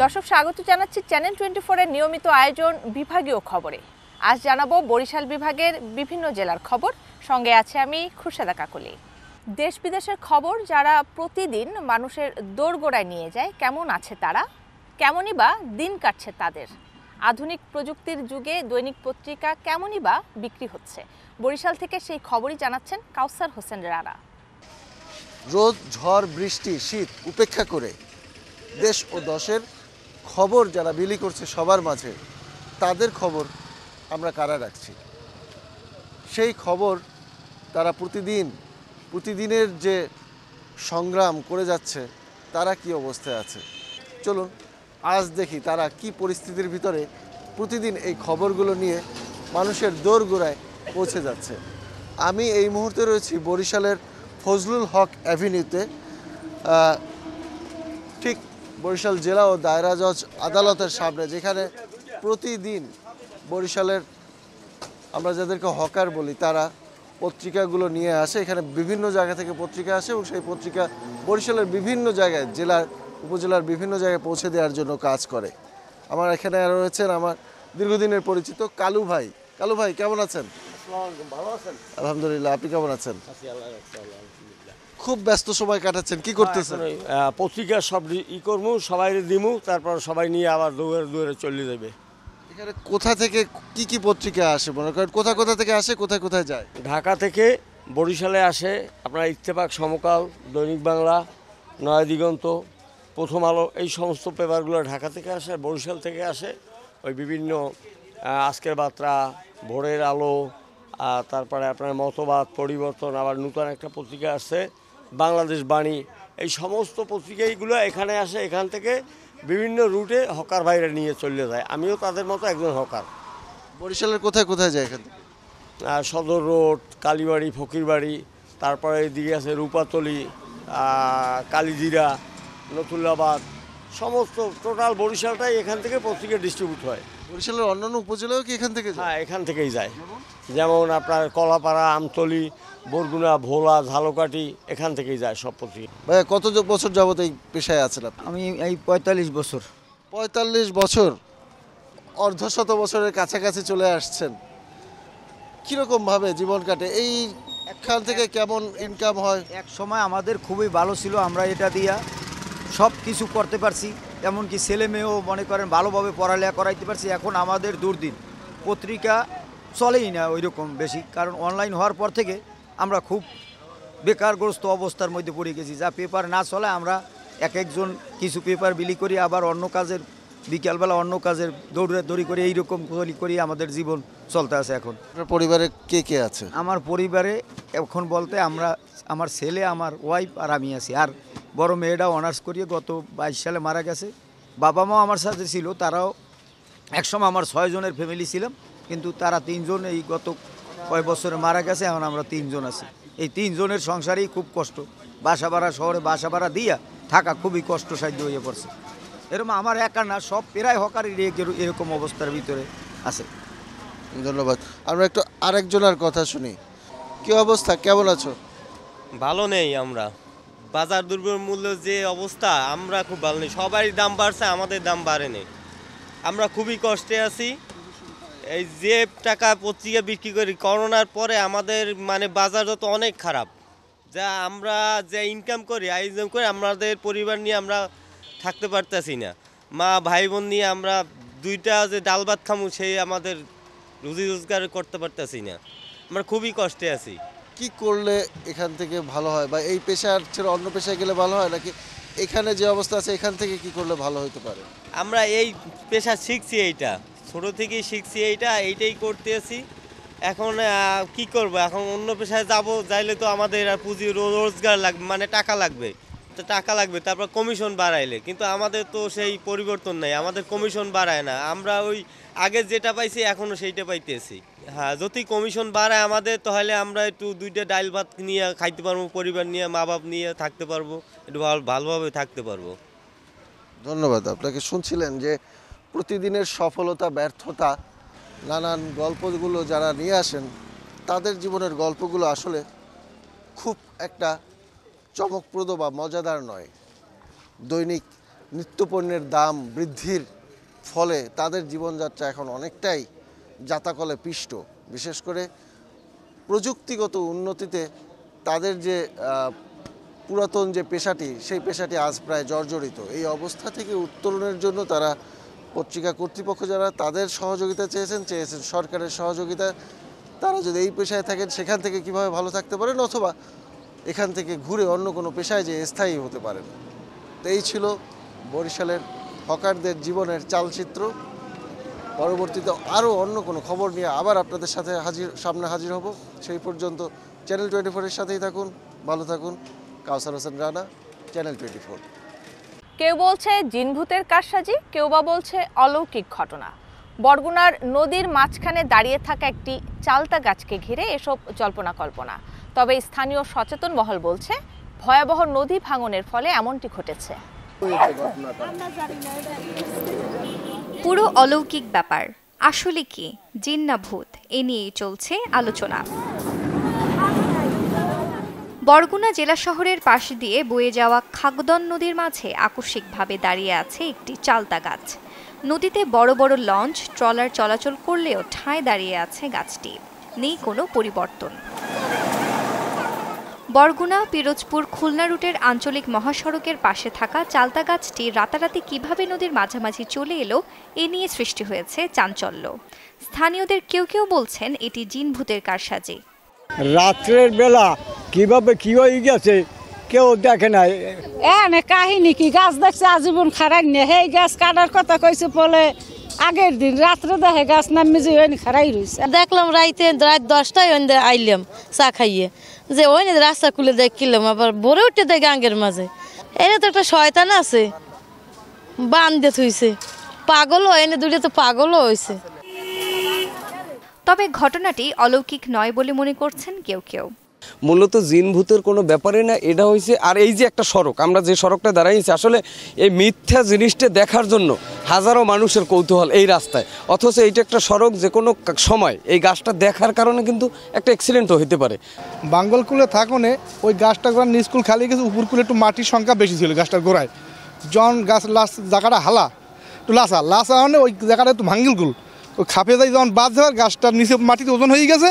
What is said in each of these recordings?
দর্শক স্বাগত জানাচ্ছি চ্যানেল 24 এর নিয়মিত আয়োজন বিভাগীয় খবরে। আজ জানাবো বরিশাল বিভাগের বিভিন্ন জেলার খবর। সঙ্গে আছে আমি খুরশেদা কাকলি। দেশ বিদেশের খবর যারা প্রতিদিন মানুষের দোরগোড়ায় নিয়ে যায়, কেমন আছে তারা, কেমনই বা দিন কাটছে তাদের। আধুনিক প্রযুক্তির যুগে দৈনিক পত্রিকা কেমনই বা বিক্রি হচ্ছে, বরিশাল থেকে সেই খবরই জানাচ্ছেন কাউসার হোসেন রানা। রোদ, ঝড়, বৃষ্টি, শীত উপেক্ষা করে দেশ ও দশের খবর যারা বিলি করছে সবার মাঝে, তাদের খবর আমরা কারা রাখছি। সেই খবর তারা প্রতিদিনের যে সংগ্রাম করে যাচ্ছে, তারা কি অবস্থায় আছে, চলুন আজ দেখি তারা কি পরিস্থিতির ভিতরে প্রতিদিন এই খবরগুলো নিয়ে মানুষের দোরগোড়ায় পৌঁছে যাচ্ছে। আমি এই মুহূর্তে রয়েছি বরিশালের ফজলুল হক অ্যাভিনিউতে, ঠিক বরিশাল জেলা ও দায়রা জজ আদালতের সামনে, যেখানে প্রতিদিন বরিশালের আমরা যাদেরকে হকার বলি তারা পত্রিকাগুলো নিয়ে আসে। এখানে বিভিন্ন জায়গা থেকে পত্রিকা আসে এবং সেই পত্রিকা বরিশালের বিভিন্ন জায়গায়, জেলার উপজেলার বিভিন্ন জায়গায় পৌঁছে দেওয়ার জন্য কাজ করে। আমার এখানে রয়েছেন আমার দীর্ঘদিনের পরিচিত কালু ভাই। কালু ভাই কেমন আছেন? ভালো আছেন? আলহামদুলিল্লাহ, আপনি কেমন আছেন? খুব ব্যস্ত সময় কাটাচ্ছেন, কি করতেছেন? পত্রিকা সব করবো, সবাই দিমু, তারপর সবাই নিয়ে আবার দৌড়ে চলে যাবে। এখানে কোথা থেকে কি কি পত্রিকা আসে, মনে করেন কোথা থেকে আসে, কোথায় যায়? ঢাকা থেকে বরিশালে আসে আপনার ইত্তেফাক, সমকাল, দৈনিক বাংলা, নয়া দিগন্ত, প্রথম আলো, এই সমস্ত পেপারগুলো ঢাকা থেকে আসে। বরিশাল থেকে আসে ওই বিভিন্ন আজকের বার্তা, ভোরের আলো, তারপরে আপনার মতবাদ, পরিবর্তন, আবার নতুন একটা পত্রিকা আসছে বাংলাদেশ বাণী। এই সমস্ত পত্রিকাগুলো এখানে আসে। এখান থেকে বিভিন্ন রুটে হকার ভাইরা নিয়ে চলে যায়। আমিও তাদের মতো একজন হকার। বরিশালের কোথায় যায় এখান থেকে? সদর রোড, কালীবাড়ি, ফকিরবাড়ি, তারপরে এদিকে আছে রূপাতলি, কালীজিরা, নতুল্লাবাদ, সমস্ত টোটাল বরিশালটাই এখান থেকে পত্রিকা ডিস্ট্রিবিউট হয়। বরিশালের অন্যান্য উপজেলাও কি এখান থেকে যায়? হ্যাঁ, এখান থেকেই যায়। যেমন আপনার কলাপাড়া, আমতলি, বরগুনা, ভোলা, ঝালকাঠি, এখান থেকেই যায় সব পত্রিকা। ভাই কত বছর যাবত এই পেশায় আছেন আপনি? আমি এই ৪৫ বছর। ৪৫ বছর, অর্ধশত বছরের কাছাকাছি চলে আসছেন। কীরকমভাবে জীবন কাটে এই এখান থেকে, কেমন ইনকাম হয়? এক সময় আমাদের খুবই ভালো ছিল, আমরা এটা দিয়া সব কিছু করতে পারছি, এমনকি ছেলে মেয়েও মনে করেন ভালোভাবে পড়ালেখা করাইতে পারছি। এখন আমাদের দুর্দিন, পত্রিকা চলেই না ওই রকম বেশি, কারণ অনলাইন হওয়ার পর থেকে আমরা খুব বেকারগ্রস্ত অবস্থার মধ্যে পড়ে গেছি। যা পেপার না চলে আমরা একজন কিছু পেপার বিলি করি, আবার অন্য কাজের বিকালবেলা অন্য কাজের দৌড়ি করি, এইরকম করি আমাদের জীবন চলতে আছে। এখন আপনার পরিবারে কে কে আছে? আমার পরিবারে এখন বলতে আমার ছেলে, আমার ওয়াইফ আর আমি আছি। আর বড় মেয়েটা অনার্স করিয়ে গত 22 সালে মারা গেছে। বাবা মাও আমার সাথে ছিল, তারাও একসময় আমার 6 জনের ফ্যামিলি ছিলাম, কিন্তু তারা 3 জন এই গত কয়েক বছরে মারা গেছে। এখন আমরা 3 জন আছি। এই 3 জনের সংসারেই খুব কষ্ট, বাসা ভাড়া, শহরে বাসা ভাড়া দিয়া থাকা খুবই কষ্টসাধ্য হয়ে পড়ছে। এরকম আমার একা না, সব প্রায় হকারই এরকম অবস্থার ভিতরে আছে। ধন্যবাদ। আমরা একটু আরেকজনের কথা শুনি। কি অবস্থা, কেমন আছো? ভালো নেই আমরা। বাজার দ্রব্যমূল্য যে অবস্থা, আমরা খুব ভালো নেই। সবাই দাম বাড়ছে, আমাদের দাম বাড়েনি। আমরা খুবই কষ্টে আছি। এই যে টাকা পত্রিকা বিক্রি করি, করোনার পরে আমাদের বাজার তো অনেক খারাপ। যা আমরা যে ইনকাম করি, আয়োজন করে আমাদের পরিবার নিয়ে আমরা থাকতে পারতেছি না। মা ভাই বোন নিয়ে আমরা দুইটা যে ডাল ভাত খামু, সেই আমাদের রুজি রোজগার করতে পারতেছি না। আমরা খুবই কষ্টে আছি। কি করলে এখান থেকে ভালো হয়, বা এই পেশার ছেড়ে অন্য পেশায় গেলে ভালো হয়, নাকি এখানে যে অবস্থা আছে এখান থেকে কি করলে ভালো হতে পারে? আমরা এই পেশা শিখছি, এইটা ছোটো থেকেই শিখছি, এইটাই করতে আছি। এখন কি করব, এখন অন্য পেশায় যাইলে তো আমাদের আর পুঁজি রোজগার লাগবে, টাকা লাগবে, তারপর কমিশন বাড়াইলে, কিন্তু আমাদের তো সেই পরিবর্তন নাই, আমাদের কমিশন বাড়ায় না। আমরা ওই আগে যেটা পাইছি এখনও সেইটা পাইতেছি। হ্যাঁ, যদি কমিশন বাড়ায় আমাদের, তাহলে আমরা একটু দুইটা ডাল ভাত নিয়ে খাইতে পারবো, পরিবার নিয়ে, মা বাপ নিয়ে থাকতে পারবো, একটু ভালোভাবে থাকতে পারবো। ধন্যবাদ আপনাকে। শুনছিলেন যে প্রতিদিনের সফলতা, ব্যর্থতা, নানান গল্পগুলো যারা নিয়ে আসেন, তাদের জীবনের গল্পগুলো আসলে খুব একটা চমকপ্রদ বা মজাদার নয়। দৈনিক নিত্যপণ্যের দাম বৃদ্ধির ফলে তাদের জীবনযাত্রা এখন অনেকটাই জাতাকলে পিষ্ট। বিশেষ করে প্রযুক্তিগত উন্নতিতে তাদের যে পুরাতন যে পেশাটি, সেই পেশাটি আজ প্রায় জর্জরিত। এই অবস্থা থেকে উত্তরণের জন্য তারা পত্রিকা কর্তৃপক্ষ যারা তাদের সহযোগিতা চেয়েছেন সরকারের সহযোগিতা। তারা যদি এই পেশায় থাকেন সেখান থেকে কিভাবে ভালো থাকতে পারেন, অথবা এখান থেকে ঘুরে অন্য কোনো পেশায় যে স্থায়ী হতে পারেন। তো এই ছিল বরিশালের হকারদের জীবনের চালচিত্র। পরবর্তীতে আরও অন্য কোনো খবর নিয়ে আবার আপনাদের সাথে সামনে হাজির হব। সেই পর্যন্ত চ্যানেল 24-এর সাথেই থাকুন, ভালো থাকুন। কাউসার হোসেন রানা, চ্যানেল 24। কেউ বলছে জিনভূতের কারসাজি, কেউ বা বলছে অলৌকিক ঘটনা। বরগুনার নদীর মাঝখানে দাঁড়িয়ে থাকা একটি চালতা গাছকে ঘিরে এসব জল্পনা কল্পনা। তবে স্থানীয় সচেতন মহল বলছে ভয়াবহ নদী ভাঙনের ফলে এমনটি ঘটেছে। পুরো অলৌকিক ব্যাপার আসলে কি জিন না ভূত, এ নিয়েই চলছে আলোচনা। বরগুনা জেলা শহরের পাশ দিয়ে বয়ে যাওয়া খাগদন নদীর মাঝে আকস্মিকভাবে দাঁড়িয়ে আছে একটি চালতা গাছ। নদীতে বড় বড় লঞ্চ ট্রলার চলাচল করলেও ঠায় দাঁড়িয়ে আছে গাছটি, নেই কোনো পরিবর্তন। বরগুনা পিরোজপুর খুলনা রুটের আঞ্চলিক মহাসড়কের পাশে থাকা চালতা গাছটি রাতারাতি কিভাবে নদীর মাঝামাঝি চলে এলো, এ নিয়ে সৃষ্টি হয়েছে চাঞ্চল্য। স্থানীয়দের কেউ কেউ বলছেন এটি জিন ভূতের কারসাজি। রাত্রের বেলা কিভাবে কি হয়ে গেছে কেউ দেখে নাই। এনে কাহিনী কি, গাছ দেখছে আজীবন খারাই নে, সেই গাছ কাটার কথা কইছে বলে আগের দিন রাত্রে দেখে গাছ নামে যে খারাই রয়েছে। দেখলাম রাত 10টায় আইলাম চা খাইয়ে, যে ওই রাস্তা খুলে দেখলাম আবার ভরে উঠে দেয় গাঙ্গের মাঝে। এনে তো একটা শয়তান আছে, বান দিয়ে থুইছে, পাগলও এনে দুটো তো পাগলও হয়েছে। তবে ঘটনাটি অলৌকিক নয় বলে মনে করছেন কেউ কেউ। মূলত জিন ভূতের কোনো ব্যাপারে না, এটা হয়েছে আর এই যে একটা সড়ক, আমরা যে সড়কটা দাঁড়াইছি আসলে এই মিথ্যা জিনিসটা দেখার জন্য হাজারো মানুষের কৌতূহল এই রাস্তায়, অথচ এইটা একটা সড়ক, যে কোনো সময় এই গাছটা দেখার কারণে কিন্তু একটা অ্যাক্সিডেন্টও হতে পারে। বাঙ্গলকুলে থাকনে ওই গাছটা গোড়া নিচকুল খালি গেছে, উপরকুলে একটু মাটির সংখ্যা বেশি ছিল গাছটার গোড়ায়। জন গাছ লাস জায়গাটা হালা একটু লাসা হলে ওই জায়গাটা একটু ভাঙ্গিলকুল, ওই খাপে যাই যখন বাদ যাওয়ার গাছটার নিচে মাটিতে ওজন হয়ে গেছে,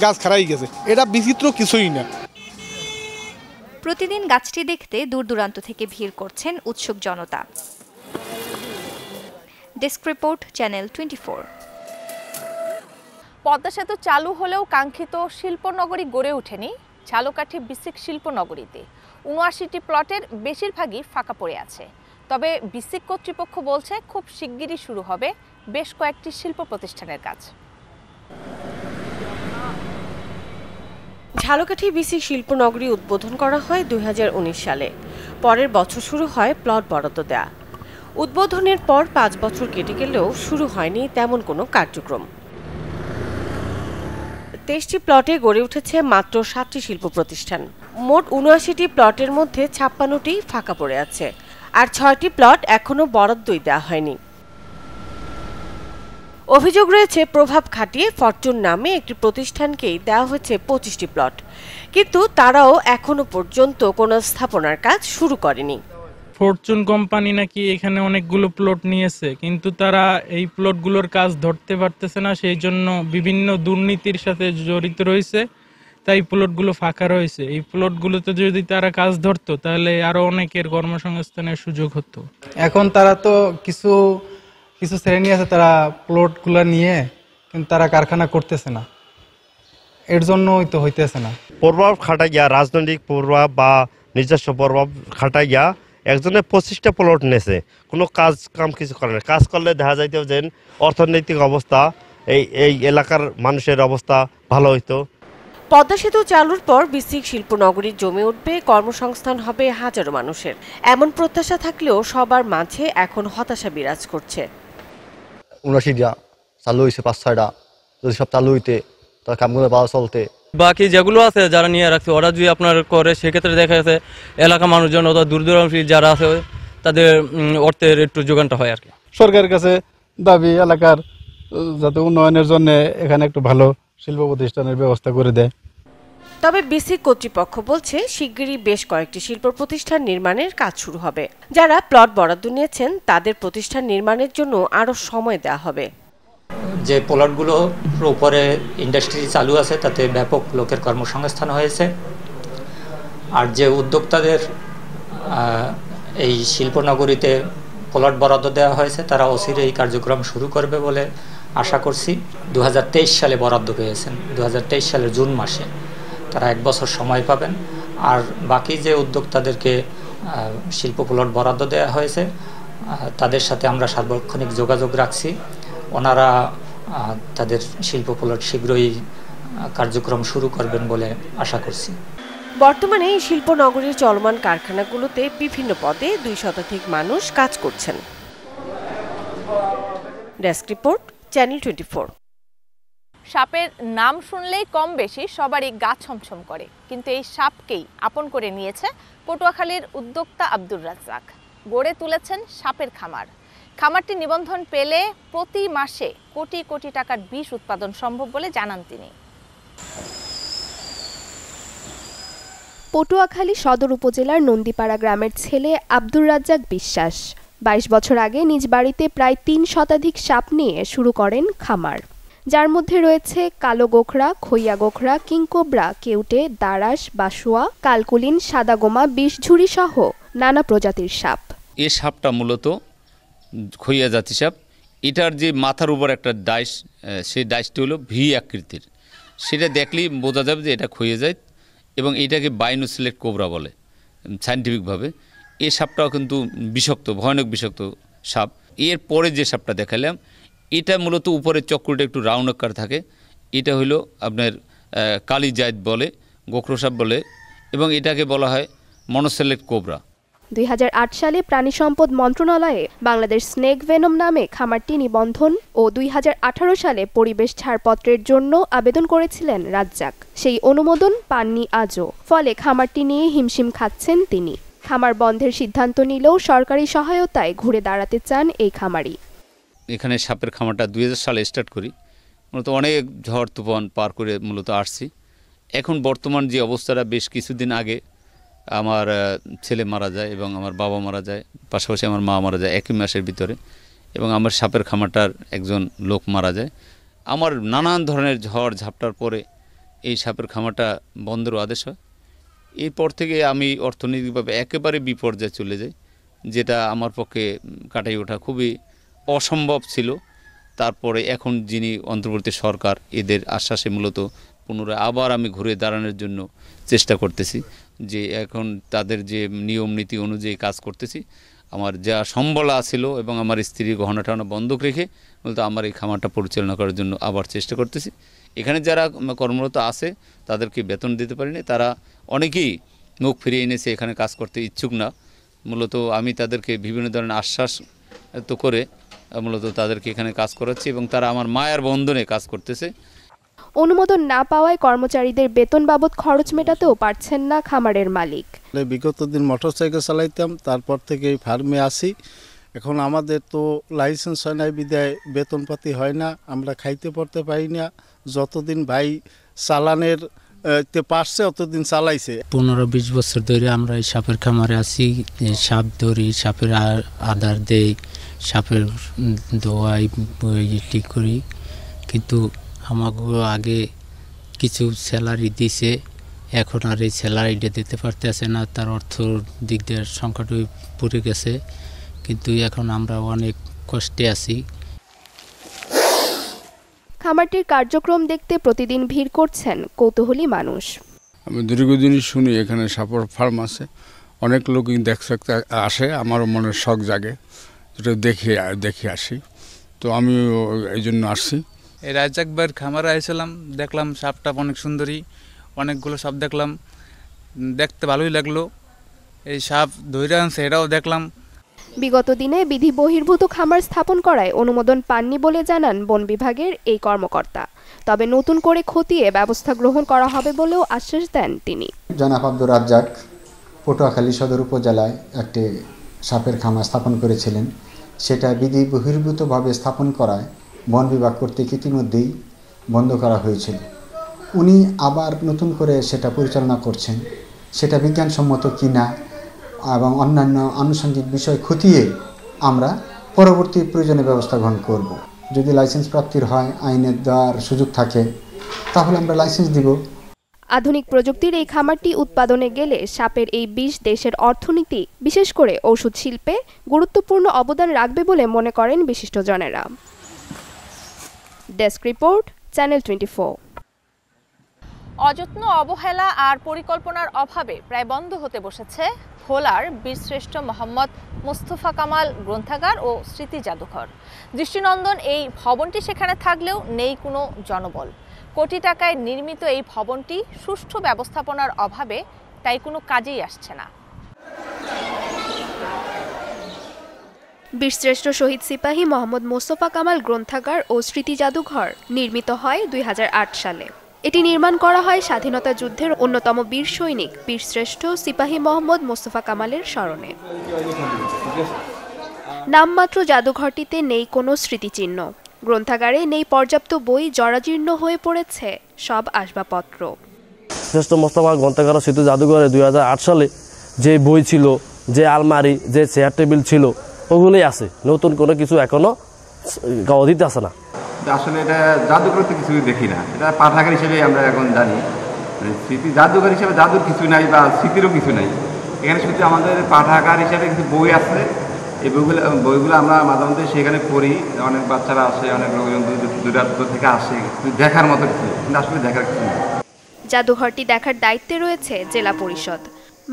গাছ খারাই গেছে। এটা বিচিত্র কিছুই না। প্রতিদিন গাছটি দেখতে দূর দূরান্ত থেকে ভিড় করছেন উৎসুক জনতা। Desk report, channel 24। পদ্মা সেতু চালু হলেও কাঙ্ক্ষিত শিল্পনগরী গড়ে ওঠেনি ঝালকাঠি বিসিক শিল্পনগরীতে। ৭৯টি প্লটের বেশিরভাগই ফাঁকা পড়ে আছে। তবে বিসিক কর্তৃপক্ষ বলছে খুব শিগগিরই শুরু হবে বেশ কয়েকটি শিল্প প্রতিষ্ঠানের কাজ। ঝালকাঠি বিসিক শিল্পনগরী উদ্বোধন করা হয় ২০১৯ সালে। পরের বছর শুরু হয় প্লট বরাদ্দ দেয়া। উদ্বোধনের পর ৫ বছর কেটে গেলেও শুরু হয়নি তেমন কোনো কার্যক্রম। ২৩টি প্লটে গড়ে উঠেছে মাত্র ৭টি শিল্প প্রতিষ্ঠান। মোট ৭৯টি প্লটের মধ্যে ৫৬টি ফাঁকা পড়ে আছে, আর ৬টি প্লট এখনো বরাদ্দই দেওয়া হয়নি। অভিযোগ রয়েছে প্রভাব খাটিয়ে ফরচুন নামে একটি প্রতিষ্ঠানকেই দেওয়া হয়েছে ২৫টি প্লট, কিন্তু তারাও এখনো পর্যন্ত কোনো স্থাপনার কাজ শুরু করেনি। ফরচুন কোম্পানি নাকি এখানে অনেকগুলো প্লট নিয়েছে, কিন্তু তারা এই প্লটগুলোর কাজ ধরতে পারতেছে না, সেই জন্য বিভিন্ন দুর্নীতির সাথে জড়িত রয়েছে, তাই প্লটগুলো ফাঁকা রয়েছে। এই প্লটগুলোতে যদি তারা কাজ ধরতো তাহলে আরো অনেকের কর্মসংস্থানের সুযোগ হতো। এখন তারা তো কিছু শ্রেণী আছে, তারা প্লটগুলো নিয়ে কিন্তু তারা কারখানা করতেছে না, এর জন্যই তো হইতেছে না। প্রভাব খাটাইয়া, রাজনৈতিক প্রভাব বা নিজস্ব প্রভাব খাটাইয়া একজনে 25টা প্লট নেছে, কোনো কাম কিছু করে না। কাজ করলে দেখা যাইতো যে অর্থনৈতিক অবস্থা, এই এলাকার মানুষের অবস্থা ভালো হইতো। পদ্মা সেতু চালুর পর বিসিক শিল্পনগরী জমে উঠবে, কর্মসংস্থান হবে হাজারো মানুষের, এমন প্রত্যাশা থাকলেও সবার মাঝে এখন হতাশা বিরাজ করছে। ৭৯টা চালু হয়েছে, ৫-৬টা যদি সব চালু হইতে তার কামগুলো পাওয়া চলতে। বাকি যেগুলো আছে যারা নিয়ে রাখছে ওরা যদি আপনার করে, সেক্ষেত্রে দেখা যাচ্ছে এলাকা মানুষজন অথবা দূর দূরান্তে যারা আছে তাদের অর্থের একটু যোগানটা হয় আর কি। সরকারের কাছে দাবি এলাকার যাতে উন্নয়নের জন্য এখানে একটু ভালো শিল্প প্রতিষ্ঠানের ব্যবস্থা করে দেয়। তবে বিসি কর্তৃপক্ষ বলছে শিগগিরই বেশ কয়েকটি শিল্প প্রতিষ্ঠান নির্মাণের কাজ শুরু হবে। যারা প্লট বরাদ্দ নিয়েছেন তাদের প্রতিষ্ঠান নির্মাণের জন্য আরও সময় দেওয়া হবে। যে প্লটগুলোর উপরে ইন্ডাস্ট্রি চালু আছে তাতে ব্যাপক লোকের কর্মসংস্থান হয়েছে। আর যে উদ্যোক্তাদের এই শিল্পনগরীতে প্লট বরাদ্দ দেওয়া হয়েছে তারা অচিরে এই কার্যক্রম শুরু করবে বলে আশা করছি। 2023 সালে বরাদ্দ পেয়েছেন, 2023 সালের জুন মাসে তারা 1 বছর সময় পাবেন। আর বাকি যে উদ্যোক্তাদেরকে শিল্প প্লট বরাদ্দ দেওয়া হয়েছে তাদের সাথে আমরা সার্বক্ষণিক যোগাযোগ রাখছি। ওনারা তাদের শিল্প প্লট শীঘ্রই কার্যক্রম শুরু করবেন বলে আশা করছি। বর্তমানে এই শিল্পনগরীর চলমান কারখানাগুলোতে বিভিন্ন পদে 2 শতাধিক মানুষ কাজ করছেন। Desk report, channel 24। সাপের নাম শুনলেই কম বেশি সবারই গা ছমছম করে, কিন্তু এই সাপকেই আপন করে নিয়েছে পটুয়াখালীর উদ্যোক্তা আব্দুর রাজ্জাক। গড়ে তুলেছেন সাপের খামার। খামারটি নিবন্ধন পেলে প্রতি মাসে কোটি কোটি টাকার বিষ উৎপাদন সম্ভব বলে জানান তিনি। পটুয়াখালী সদর উপজেলার নন্দীপাড়া গ্রামের ছেলে আব্দুর রাজ্জাক বিশ্বাস 22 বছর আগে নিজ বাড়িতে প্রায় 3 শতাধিক সাপ নিয়ে শুরু করেন খামার, যার মধ্যে রয়েছে কালো গোখরা, খইয়া গোখরা, কিংকোবরা, কেউটে, দারাস, বাসুয়া, কালকুলিন, সাদাগোমা, বিষঝুরি সহ নানা প্রজাতির সাপ। এই সাপটা মূলত খইয়া জাতি সাপ। এটার যে মাথার উপর একটা ডাইস, সেই ডাইসটি হলো ভি আকৃতির। সেটা দেখলেই বোঝা যাবে যে এটা খইয়া যায়, এবং এইটাকে বাইনোসিলেট কোবরা বলে সায়েন্টিফিকভাবে। এই সাপটাও কিন্তু বিষাক্ত, ভয়ানক বিষাক্ত সাপ। এর পরে যে সাপটা দেখালাম এটা মূলত উপরের চক্রটা একটু রাউন্ড আকার থাকে। এটা হলো আপনার কালি জায়দ বলে, গোখরো সাপ বলে, এবং এটাকে বলা হয় মনোসেলেট কোবরা। 2008 সালে প্রাণী সম্পদ মন্ত্রণালয়ে বাংলাদেশ স্নেক ভেনম নামে খামারটি নিবন্ধন ও 2018 সালে পরিবেশ ছাড়পত্রের জন্য আবেদন করেছিলেন রাজ্জাক। সেই অনুমোদন পাননি আজও, ফলে খামারটি নিয়ে হিমশিম খাচ্ছেন তিনি। খামার বন্ধের সিদ্ধান্ত নিলেও সরকারি সহায়তায় ঘুরে দাঁড়াতে চান এই খামারি। এখানে সাপের খামারটা 2000 সালে স্টার্ট করি, মূলত অনেক ঝড় তুফান পার করে মূলত আসছি। এখন বর্তমান যে অবস্থাটা, বেশ কিছুদিন আগে আমার ছেলে মারা যায় এবং আমার বাবা মারা যায়, পাশাপাশি আমার মা মারা যায় একই মাসের ভিতরে, এবং আমার সাপের খামারটার একজন লোক মারা যায়। আমার নানান ধরনের ঝড় ঝাপটার পরে এই সাপের খামারটা বন্ধের আদেশ হয়। এরপর থেকে আমি অর্থনৈতিকভাবে একেবারে বিপর্যয়ে চলে যাই, যেটা আমার পক্ষে কাটাই ওঠা খুবই অসম্ভব ছিল। তারপরে এখন যিনি অন্তর্বর্তী সরকার, এদের আশ্বাসে মূলত পুনরায় আবার আমি ঘুরে দাঁড়ানোর জন্য চেষ্টা করতেছি, যে এখন তাদের যে নিয়ম নীতি অনুযায়ী কাজ করতেছি। আমার যা সম্বল ছিল এবং আমার স্ত্রীর গহনা টহনা বন্ধক রেখে মূলত আমার এই খামারটা পরিচালনা করার জন্য আবার চেষ্টা করতেছি। এখানে যারা কর্মরত আছে তাদেরকে বেতন দিতে পারিনি, তারা অনেকেই মুখ ফিরিয়ে এনেছে, এখানে কাজ করতে ইচ্ছুক না। মূলত আমি তাদেরকে বিভিন্ন ধরনের আশ্বাস তো করে মূলত তাদেরকে এখানে কাজ করাচ্ছি, এবং তারা আমার মায়ের বন্ধনে কাজ করতেছে। অনুমোদন না পাওয়ায় কর্মচারীদের বেতন বাবদ খরচ মেটাতেও পারছেন না খামারের মালিক। বিগত দিন মোটরসাইকেল চালাইতাম, তারপর থেকে এই ফার্মে আসি। এখন আমাদের তো লাইসেন্স হয় না, বিদায় বেতনপাতি হয় না, আমরা খাইতে পড়তে পারি না। যতদিন ভাই চালানের পারছে অতদিন চালাইছে। 15-20 বছর ধরে আমরা এই সাপের খামারে আছি। সাপ ধরি, সাপের আদার দেই, সাপের দোয়াই ঠিক করি, কিন্তু আমাকে আগে কিছু স্যালারি দিছে, এখন আর এই স্যালারিটা দিতে পারতেছে না। তার অর্থ দিক দিয়ে সংকটই পড়ে গেছে, কিন্তু এখন আমরা অনেক কষ্টে আছি। খামারটির কার্যক্রম দেখতে প্রতিদিন ভিড় করছেন কৌতূহলী মানুষ। আমি দীর্ঘদিনই শুনি এখানে সাপের ফার্ম আছে, অনেক লোকই দেখতে আসে, আমারও মনে শখ জাগে, যেটা দেখে আসি। তো আমি এই জন্য আসছি। এই রাজ্জাক ভাইয়ের খামারে আইছিলাম, দেখলাম সাপটা অনেক সুন্দরী, অনেকগুলো সাপ দেখলাম, দেখতে ভালোই লাগলো। এই সাপ ধৈর্য আনছে এটাও দেখলাম। বিগত দিনে বিধি বহির্ভূত খামার স্থাপন করায় অনুমোদন পাননি বলে জানান বন বিভাগের এই কর্মকর্তা। তবে নতুন করে খতিয়ে ব্যবস্থা গ্রহণ করা হবে বলেও আশ্বাস দেন তিনি। জনাব আব্দুর রাজ্জাক পটুয়াখালী সদর উপজেলায় একটি সাপের খামার স্থাপন করেছিলেন। সেটা বিধি বহির্ভূতভাবে স্থাপন করায় বন বিভাগ কর্তৃক ইতিমধ্যেই বন্ধ করা হয়েছিল। উনি আবার নতুন করে সেটা পরিচালনা করছেন, সেটা বিজ্ঞানসম্মত কিনা এবং অন্যান্য আনুষঙ্গিক বিষয় খতিয়ে আমরা পরবর্তী প্রয়োজনীয় ব্যবস্থা গ্রহণ করব। যদি লাইসেন্স প্রাপ্তির হয়, আইনের দেওয়ার সুযোগ থাকে, তাহলে আমরা লাইসেন্স দিব। আধুনিক প্রযুক্তির এই খামারটি উৎপাদনে গেলে সাপের এই বিষ দেশের অর্থনীতি, বিশেষ করে ওষুধ শিল্পে গুরুত্বপূর্ণ অবদান রাখবে বলে মনে করেন বিশিষ্টজনেরা। Desk report, channel 24। অযত্ন, অবহেলা আর পরিকল্পনার অভাবে প্রায় বন্ধ হতে বসেছে ভোলার বীরশ্রেষ্ঠ মোহাম্মদ মোস্তফা কামাল গ্রন্থাগার ও স্মৃতি জাদুঘর। দৃষ্টিনন্দন এই ভবনটি সেখানে থাকলেও নেই কোনো জনবল। কোটি টাকায় নির্মিত এই ভবনটি সুষ্ঠু ব্যবস্থাপনার অভাবে তাই কোনো কাজেই আসছে না। বীরশ্রেষ্ঠ শহীদ সিপাহী মোহাম্মদ মোস্তফা কামাল গ্রন্থাগার ও স্মৃতি জাদুঘর নির্মিত হয় 2008 সালে। এটি নির্মাণ করা হয় স্বাধীনতা যুদ্ধের অন্যতম বীর সৈনিক বীরশ্রেষ্ঠ সিপাহী মোহাম্মদ মোস্তফা কামালের স্মরণে। নামমাত্র জাদুঘরটিতে নেই কোনো স্মৃতিচিহ্ন, গ্রন্থাগারে নেই পর্যাপ্ত বই, জরাজীর্ণ হয়ে পড়েছে সব আসবাবপত্র। শ্রেষ্ঠ মোস্তফা গ্রন্থাগার স্মৃতি জাদুঘরে 2008 সালে যে বই ছিল, যে আলমারি, যে চেয়ার টেবিল ছিল, ওগুলোই আছে। নতুন কোনো কিছু এখনো দিতে আসে না। আসলে এটা জাদুঘর তো কিছুই দেখি না, এটা পাঠাগার হিসেবে আমরা এখন জানি। স্মৃতি জাদুঘর হিসেবে জাদুর কিছু নাই বা স্মৃতিরও কিছু নাই। এখানে শুধু আমাদের পাঠাগার হিসেবে কিছু বই আছে। এই বইগুলো আমরা মাঝে মধ্যে সেখানে পড়ি। অনেক বাচ্চারা আসে, অনেক লোকজন দূরান্ত থেকে আসে, দেখার মতো কিছু, কিন্তু আসলে দেখার কিছু নেই। জাদুঘরটি দেখার দায়িত্বে রয়েছে জেলা পরিষদ।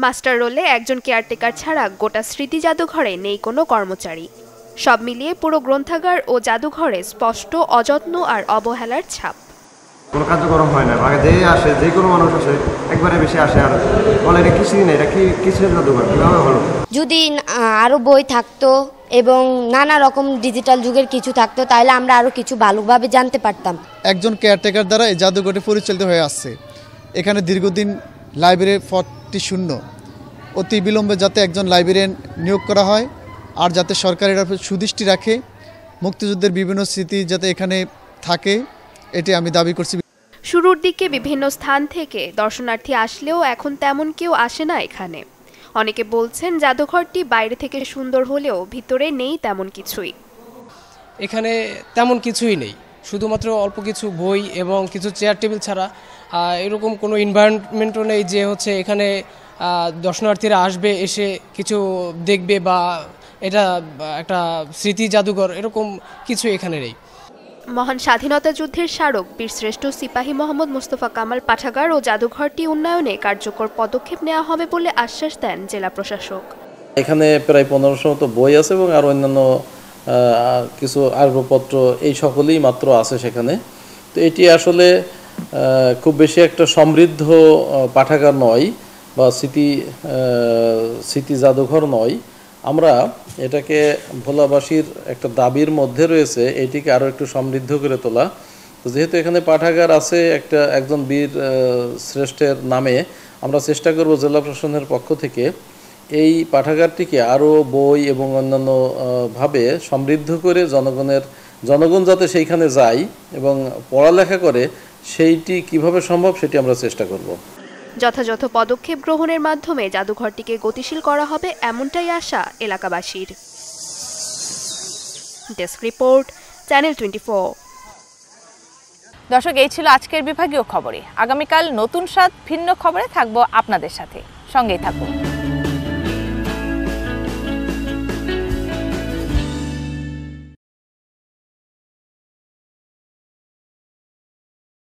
মাস্টার রোলে একজন কেয়ারটেকার ছাড়া গোটা স্মৃতি জাদুঘরে নেই কোনো কর্মচারী। সব মিলিয়ে পুরো গ্রন্থাগার ও জাদুঘরে স্পষ্ট অযত্ন আর অবহেলার ছাপ। কোনো কার্যক্রম হয় না, আগে যে আসে, যে কোনো মানুষ আসে একবারে বেশি আসে আর বলে এটা কিছুই নেই, এটা কি কিসের জাদুঘর, কীভাবে হলো? যদি আরও বই থাকতো এবং নানা রকম ডিজিটাল যুগের কিছু থাকতো, তাহলে আমরা আরও কিছু ভালোভাবে জানতে পারতাম। একজন কেয়ারটেকার দ্বারা এই জাদুঘরটি পরিচালিত হয়ে আসছে। এখানে দীর্ঘদিন লাইব্রেরি পদটি শূন্য। অতি বিলম্বে যাতে একজন লাইব্রেরিয়ান নিয়োগ করা হয়, আর যাতে সরকার এর উপর সুদৃষ্টি রাখে, মুক্তিযুদ্ধের বিভিন্ন স্মৃতি যাতে এখানে থাকে, এটি আমি দাবি করছি। শুরুর দিকে বিভিন্ন স্থান থেকে দর্শনার্থী আসলেও এখন তেমন কেউ আসে না এখানে। অনেকে বলছেন জাদুঘরটি বাইরে থেকে সুন্দর হলেও ভিতরে নেই তেমন কিছুই। এখানে তেমন কিছুই নেই, শুধুমাত্র অল্প কিছু বই এবং কিছু চেয়ার টেবিল ছাড়া এরকম কোনো এনভায়রনমেন্টও নেই যে হচ্ছে এখানে দর্শনার্থীরা আসবে, এসে কিছু দেখবে বা এটা একটা স্মৃতি জাদুঘর, এরকম কিছু এখানে নেই। মহান স্বাধীনতা যুদ্ধের স্মারক বীরশ্রেষ্ঠ সিপাহী মোহাম্মদ মোস্তফা কামাল পাঠাগার ও জাদুঘরটি উন্নয়নে কার্যকর পদক্ষেপ নেওয়া হবে বলে আশ্বাস দেন জেলা প্রশাসক। এখানে প্রায় 1500 মতো বই আছে এবং আর অন্যান্য কিছু আসবাবপত্র, এই সকলেই মাত্র আছে সেখানে। তো এটি আসলে খুব বেশি একটা সমৃদ্ধ পাঠাগার নয় বা স্মৃতি জাদুঘর নয়। আমরা এটাকে ভোলাবাসীর একটা দাবির মধ্যে রয়েছে এটিকে আরও একটু সমৃদ্ধ করে তোলা। তো যেহেতু এখানে পাঠাগার আছে একজন বীর শ্রেষ্ঠের নামে, আমরা চেষ্টা করব জেলা প্রশাসনের পক্ষ থেকে এই পাঠাগারটিকে আরও বই এবং অন্যান্য ভাবে সমৃদ্ধ করে জনগণ যাতে সেইখানে যায় এবং পড়ালেখা করে, সেইটি কিভাবে সম্ভব সেটি আমরা চেষ্টা করব। যথাযথ পদক্ষেপ গ্রহণের মাধ্যমে জাদুঘরটিকে গতিশীল করা হবে, এমনটাই আশা এলাকাবাসীর। Desk report, channel 24। দর্শক, এই ছিল আজকের বিভাগীয় খবরে। আগামীকাল নতুন স্বাদ ভিন্ন খবরে থাকবো আপনাদের সাথে, সঙ্গেই থাকুন।